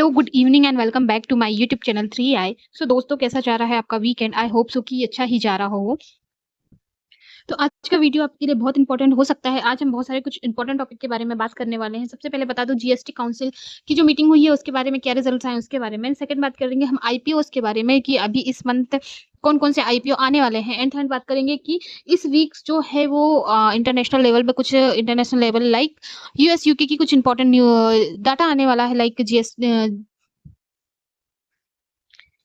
Hello, good evening and welcome back to my YouTube channel 3i। So दोस्तों, कैसा जा रहा है आपका वीकेंड? आई होप सो कि अच्छा ही जा रहा हो। तो आज का वीडियो आपके लिए बहुत इंपॉर्टेंट हो सकता है। आज हम बहुत सारे कुछ इंपॉर्टेंट टॉपिक के बारे में बात करने वाले हैं। सबसे पहले बता दूं, जीएसटी काउंसिल की जो मीटिंग हुई है उसके बारे में, क्या रिजल्ट्स आए उसके बारे में। सेकंड बात करेंगे हम आईपीओ के बारे में कि अभी इस मंथ कौन कौन से आईपीओ आने वाले हैं। एंड थर्ड बात करेंगे कि इस वीक जो है वो इंटरनेशनल लेवल पे कुछ international level like US UK की कुछ इंपॉर्टेंट डाटा आने वाला है, लाइक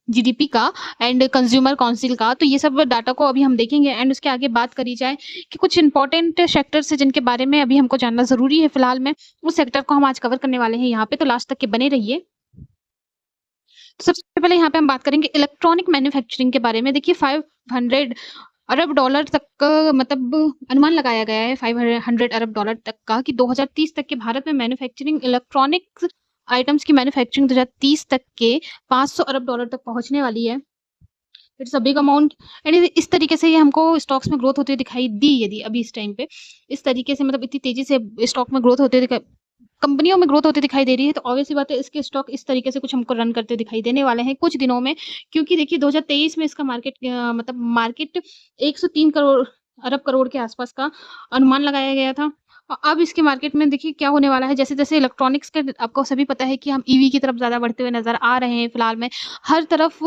जीडीपी का एंड कंज्यूमर काउंसिल का। तो ये सब डाटा को अभी हम देखेंगे एंड उसके आगे बात करी जाए कि कुछ इंपॉर्टेंट सेक्टर्स है जिनके बारे में अभी हमको जानना जरूरी है। फिलहाल में उस सेक्टर को हम आज कवर करने वाले हैं यहाँ पे, तो लास्ट तक के बने रहिए। तो सबसे पहले यहाँ पे हम बात करेंगे इलेक्ट्रॉनिक मैन्युफैक्चरिंग के बारे में। देखिए 500 अरब डॉलर तक का मतलब अनुमान लगाया गया है, 500 अरब डॉलर तक का, कि 2030 तक के भारत में मैन्युफैक्चरिंग इलेक्ट्रॉनिक्स आइटम्स की मैन्युफैक्चरिंग 2030 तक के 500 अरब डॉलर तक पहुंचने वाली है। It's a big amount. And इस तरीके से ये हमको स्टॉक्स में ग्रोथ होती हुई दिखाई दी, यदि अभी इस टाइम पे इस तरीके से मतलब इतनी तेजी से स्टॉक में ग्रोथ होते कंपनियों में ग्रोथ होती दिखाई दे रही है, तो ऑब्वियस सी बात है इसके स्टॉक इस तरीके से कुछ हमको रन करते दिखाई देने वाले हैं कुछ दिनों में। क्योंकि देखिए 2023 में इसका मतलब मार्केट 103 करोड़ अरब करोड़ के आसपास का अनुमान लगाया गया था। अब इसके मार्केट में देखिए क्या होने वाला है। जैसे जैसे इलेक्ट्रॉनिक्स के आपको सभी पता है कि हम ईवी की तरफ ज्यादा बढ़ते हुए नजर आ रहे हैं। फिलहाल में हर तरफ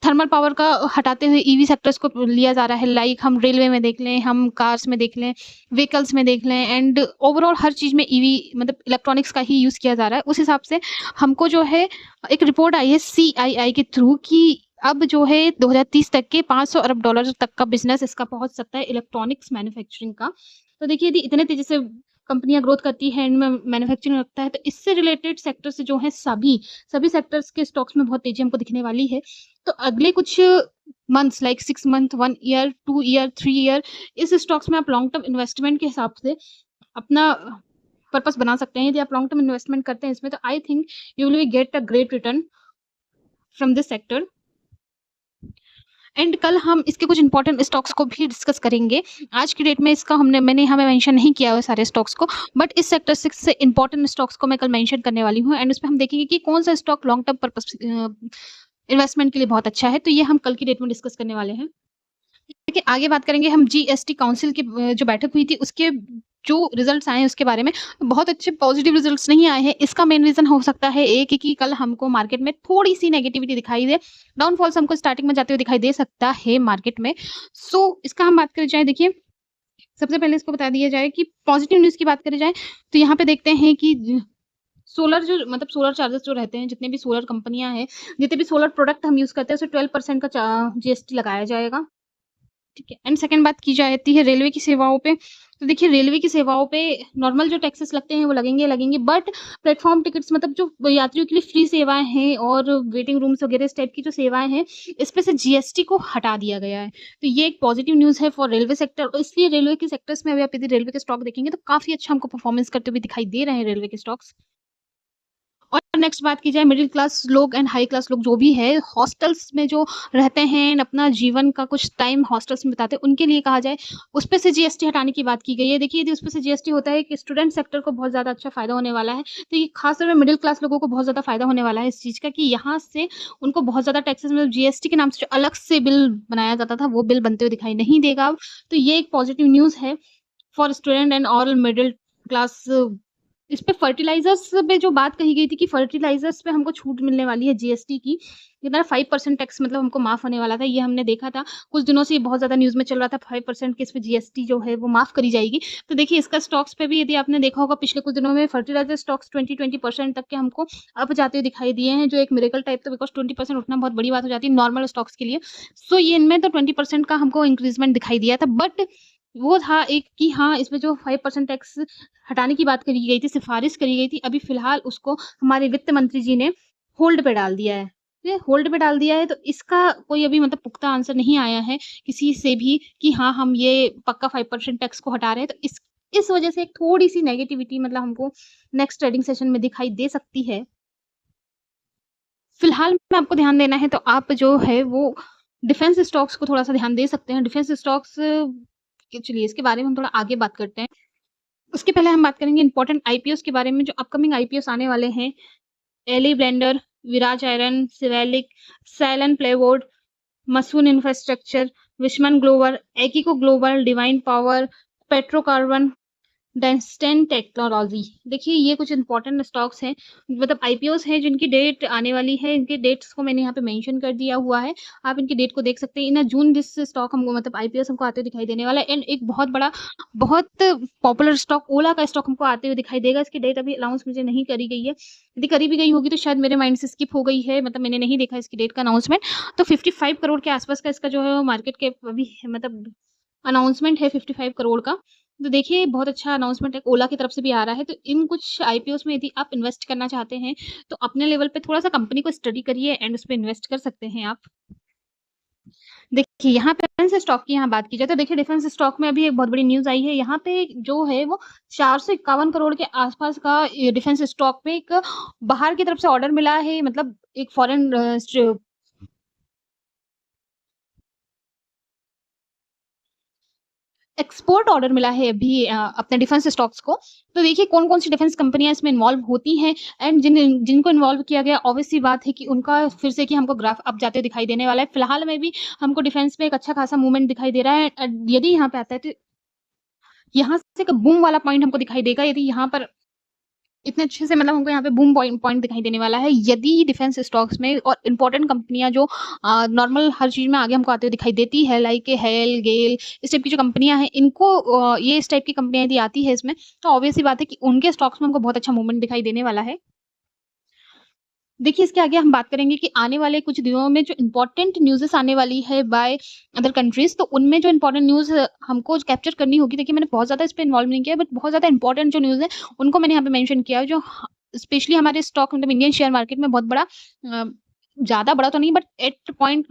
थर्मल पावर का हटाते हुए ईवी सेक्टर्स को लिया जा रहा है। लाइक हम रेलवे में देख लें, हम कार्स में देख लें, व्हीकल्स में देख लें, एंड ओवरऑल हर चीज में ईवी मतलब इलेक्ट्रॉनिक्स का ही यूज किया जा रहा है। उस हिसाब से हमको जो है एक रिपोर्ट आई है सीआईआई के थ्रू कि अब जो है 2030 तक के 500 अरब डॉलर तक का बिजनेस इसका पहुंच सकता है इलेक्ट्रॉनिक्स मैन्युफैक्चरिंग का। तो देखिए यदि इतने तेजी से कंपनियां ग्रोथ करती है इनमें मैन्युफैक्चरिंग रखता है, तो इससे रिलेटेड सेक्टर से जो है सभी सभी सेक्टर्स के स्टॉक्स में बहुत तेजी हमको दिखने वाली है। तो अगले कुछ months like 6 month, 1 year, 2 year, 3 year, इस स्टॉक्स में आप लॉन्ग टर्म इन्वेस्टमेंट के हिसाब से अपना पर्पस बना सकते हैं। यदि आप लॉन्ग टर्म इन्वेस्टमेंट करते हैं इसमें, तो I think you will get a great return from this sector. And कल हम इसके कुछ इंपॉर्टेंट स्टॉक्स को भी डिस्कस करेंगे। आज की डेट में इसका मैंने हमें मेंशन नहीं किया है सारे स्टॉक्स को, बट इस सेक्टर से इंपॉर्टेंट स्टॉक्स को मैं कल मेंशन करने वाली हूँ। एंड उसमें हम देखेंगे कि कौन सा stock long term purpose investment के लिए बहुत अच्छा है। तो ये हम कल की डेट में डिस्कस करने वाले हैं। देखिए आगे बात करेंगे हम जीएसटी काउंसिल की जो बैठक हुई थी उसके जो रिजल्ट्स आए हैं उसके बारे में। बहुत अच्छे पॉजिटिव रिजल्ट्स नहीं आए हैं। इसका मेन रीजन हो सकता है एक कि कल हमको मार्केट में थोड़ी सी नेगेटिविटी दिखाई दे, डाउनफॉल्स हमको स्टार्टिंग में जाते हुए दिखाई दे सकता है मार्केट में। सो इसका हम बात करें जाए, देखिए सबसे पहले इसको बता दिया जाए कि पॉजिटिव न्यूज की बात करें जाए तो यहाँ पे देखते हैं कि सोलर जो मतलब सोलर चार्जेस जो रहते हैं, जितने भी सोलर कंपनियां हैं, जितने भी सोलर प्रोडक्ट हम यूज करते हैं, उसे 12% का जीएसटी लगाया जाएगा। ठीक है। एंड सेकंड बात की जाती है रेलवे की सेवाओं पे। तो देखिए रेलवे की सेवाओं पे नॉर्मल जो टैक्सेस लगते हैं वो लगेंगे, बट प्लेटफॉर्म टिकट्स मतलब जो यात्रियों के लिए फ्री सेवाएं हैं और वेटिंग रूम्स वगैरह इस टाइप की जो सेवाएं हैं, इस पे से जीएसटी को हटा दिया गया है। तो ये एक पॉजिटिव न्यूज है फॉर रेलवे सेक्टर। और इसलिए रेलवे के सेक्टर्स में अभी आप यदि रेलवे के स्टॉक देखेंगे तो काफी अच्छा हमको परफॉर्मेंस करते हुए दिखाई दे रहे हैं रेलवे के स्टॉक्स। और नेक्स्ट बात की जाए, मिडिल क्लास लोग एंड हाई क्लास लोग जो भी है हॉस्टल्स में जो रहते हैं, अपना जीवन का कुछ टाइम हॉस्टल्स में बिताते हैं, उनके लिए कहा जाए उस पे से जीएसटी हटाने की बात की गई है। देखिए यदि उस पे से जीएसटी होता है कि स्टूडेंट सेक्टर को बहुत ज्यादा अच्छा फायदा होने वाला है। तो ये खासतौर पर मिडिल क्लास लोगों को बहुत ज्यादा फायदा होने वाला है इस चीज का, कि यहाँ से उनको बहुत ज्यादा टैक्सेस मतलब जीएसटी के नाम से जो अलग से बिल बनाया जाता था वो बिल बनते हुए दिखाई नहीं देगा अब। तो ये एक पॉजिटिव न्यूज है for student and all middle class. इस पे फर्टिलाइजर्स पे जो बात कही गई थी कि फर्टिलाइजर्स पे हमको छूट मिलने वाली है जीएसटी की, कितना 5% टैक्स मतलब हमको माफ होने वाला था। ये हमने देखा था कुछ दिनों से, ये बहुत ज्यादा न्यूज में चल रहा था 5% के इस पे जीएसटी जो है वो माफ करी जाएगी। तो देखिए इसका स्टॉक्स पे भी यदि आपने देखा होगा पिछले कुछ दिनों में फर्टिलाइजर स्टॉक्स 20% तक के हमको अप जाते हुए दिखाई दिए हैं, जो एक मिरेकल टाइप था, बिकॉज 20% उठना बहुत बड़ी बात हो जाती है नॉर्मल स्टॉक्स के लिए। सो ये इनमें तो 20% का हमको इंक्रीजमेंट दिखाई दिया था, बट वो था एक कि हाँ इसमें जो 5% टैक्स हटाने की बात करी गई थी, सिफारिश करी गई थी, अभी फिलहाल उसको हमारे वित्त मंत्री जी ने होल्ड पे डाल दिया है। होल्ड पे डाल दिया है, तो इसका कोई अभी मतलब पुख्ता आंसर नहीं आया है किसी से भी कि हाँ हम ये पक्का 5% टैक्स को हटा रहे हैं। तो इस वजह से एक थोड़ी सी नेगेटिविटी मतलब हमको नेक्स्ट ट्रेडिंग सेशन में दिखाई दे सकती है। फिलहाल में आपको ध्यान देना है तो आप जो है वो डिफेंस स्टॉक्स को थोड़ा सा ध्यान दे सकते हैं। डिफेंस स्टॉक्स चलिए इसके बारे में हम थोड़ा आगे बात करते हैं। उसके पहले हम बात करेंगे इंपॉर्टेंट आईपीओस के बारे में, जो अपकमिंग आईपीओस आने वाले हैं एली ब्लेंडर, विराज आयरन, सिवेलिक, सैलन प्लाईवुड, मसून इंफ्रास्ट्रक्चर, विशमन ग्लोबल, एकिको ग्लोबल, डिवाइन पावर, पेट्रोकार्बन, डेंस्टेन टेक्नोलॉजी। देखिए ये कुछ इंपॉर्टेंट स्टॉक्स हैं, मतलब आईपीओस हैं जिनकी डेट आने वाली है। इनके डेट्स को मैंने यहाँ पे मेंशन कर दिया हुआ है। आप इनकी डेट को देख सकते हैं। इन जून दिस स्टॉक हमको मतलब आईपीओस हमको आते हुए दिखाई देने वाला है। एंड एक बहुत बड़ा, बहुत पॉपुलर स्टॉक ओला का स्टॉक हमको आते हुए दिखाई देगा। इसकी डेट अभी अनाउंस मुझे नहीं करी गई है। यदि करी भी गई होगी तो शायद मेरे माइंड से स्किप हो गई है, मतलब मैंने नहीं देखा इसकी डेट का अनाउंसमेंट। तो 55 करोड़ के आसपास का इसका जो है वो मार्केट के अभी मतलब अनाउंसमेंट है 55 करोड़ का। तो देखिए बहुत अच्छा अनाउंसमेंट है, ओला की तरफ से भी आ रहा है। तो इन कुछ आईपीओस में यदि आप इन्वेस्ट करना चाहते हैं, तो अपने लेवल पे थोड़ा-सा कंपनी को स्टडी करिए एंड उसपे इन्वेस्ट कर सकते हैं आप। देखिए यहाँ पे डिफेंस स्टॉक की यहाँ बात की जाए तो देखिए डिफेंस स्टॉक में अभी एक बहुत बड़ी न्यूज़ आई है। यहाँ पे जो है वो 451 करोड़ के आसपास का ये डिफेंस स्टॉक पे एक बाहर की तरफ से ऑर्डर मिला है, मतलब एक फॉरेन एक्सपोर्ट ऑर्डर मिला है अभी अपने डिफेंस स्टॉक्स को। तो देखिए कौन-कौन सी डिफेंस कंपनियाँ इसमें इन्वॉल्व होती हैं एंड जिनको इन्वॉल्व किया गया, ऑब्वियस सी बात है कि उनका फिर से कि हमको ग्राफ अप जाते दिखाई देने वाला है। फिलहाल में भी हमको डिफेंस में एक अच्छा खासा मूवमेंट दिखाई दे रहा है। यदि यहाँ पे आता है तो यहाँ से एक बूम वाला पॉइंट हमको दिखाई देगा। यदि यहाँ पर इतने अच्छे से मतलब हमको यहाँ पे बूम पॉइंट पॉइंट दिखाई देने वाला है, यदि डिफेंस स्टॉक्स में और इम्पोर्टेंट कंपनियाँ जो नॉर्मल हर चीज़ में आगे हमको आते हुए दिखाई देती है, लाइक हेल, गेल, इस टाइप की जो कंपनियाँ हैं, इनको ये इस टाइप की कंपनियाँ यदि आती है इसमें, तो ऑब्वियस सी बात है कि उनके स्टॉक्स में हमको बहुत अच्छा मूवमेंट दिखाई देने वाला है। देखिए, इसके आगे हम बात करेंगे कि आने वाले कुछ दिनों में जो इम्पोर्टेंट न्यूज़ेस आने वाली है बाय अदर कंट्रीज़, तो उनमें जो इम्पोर्टेंट न्यूज़ हमको कैप्चर करनी होगी। देखिए, मैंने बहुत ज़्यादा इस पे इन्वॉल्व नहीं किया है, बट बहुत ज़्यादा इम्पोर्टेंट जो न्यूज़ है, उनको मैंने यहाँ पे मेंशन किया है, जो स्पेशली हमारे स्टॉक मतलब इंडियन शेयर मार्केट में बहुत बड़ा ज़्यादा बड़ा तो नहीं, बट 8 पॉइंट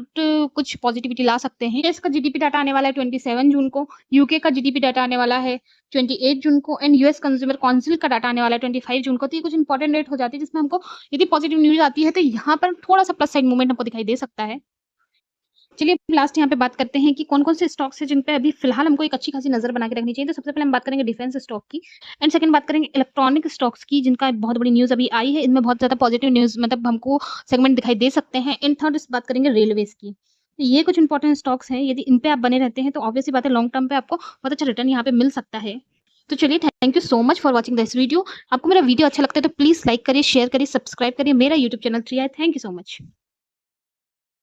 कुछ पॉजिटिविटी ला सकते हैं। यूएस का जीडीपी डाटा आने वाला है 27 जून को, यूके का जीडीपी डाटा आने वाला है 28 जून को एंड यूएस कंज्यूमर काउंसिल का डाटा आने वाला है 25 जून को। तो ये कुछ इंपॉर्टेंट डेट हो जाती है जिसमें हमको यदि पॉजिटिव न्यूज़ आती है तो यहाँ पर थोड़ा-सा प्लस साइड मूवमेंट हमको दिखाई दे सकता है। चलिए लास्ट यहाँ पे बात करते हैं कि कौन-कौन से स्टॉक्स हैं जिन पे अभी फिलहाल हमको एक अच्छी खासी नज़र बना के रखनी चाहिए। तो सबसे पहले हम बात करेंगे डिफेंस स्टॉक की एंड सेकंड बात करेंगे इलेक्ट्रॉनिक स्टॉक्स की, जिनका बहुत बड़ी न्यूज़ अभी आई है। इनमें बहुत ज़्यादा पॉजिटिव न्यूज़ मतलब हमको सेगमेंट दिखाई दे सकते हैं। एंड थर्ड इस बात करेंगे रेलवेज़ की। तो ये कुछ इंपॉर्टेंट स्टॉक्स हैं, यदि इन पे आप बने रहते हैं तो ऑब्वियस सी बात है लॉन्ग टर्म पे आपको बहुत अच्छा रिटर्न यहाँ पे मिल सकता है। तो चलिए thank you so much for watching this video. आपको मेरा वीडियो अच्छा लगता है तो प्लीज़ लाइक करिए, शेयर करिए, सब्सक्राइब करिए मेरा YouTube channel 3i। Thank you so much.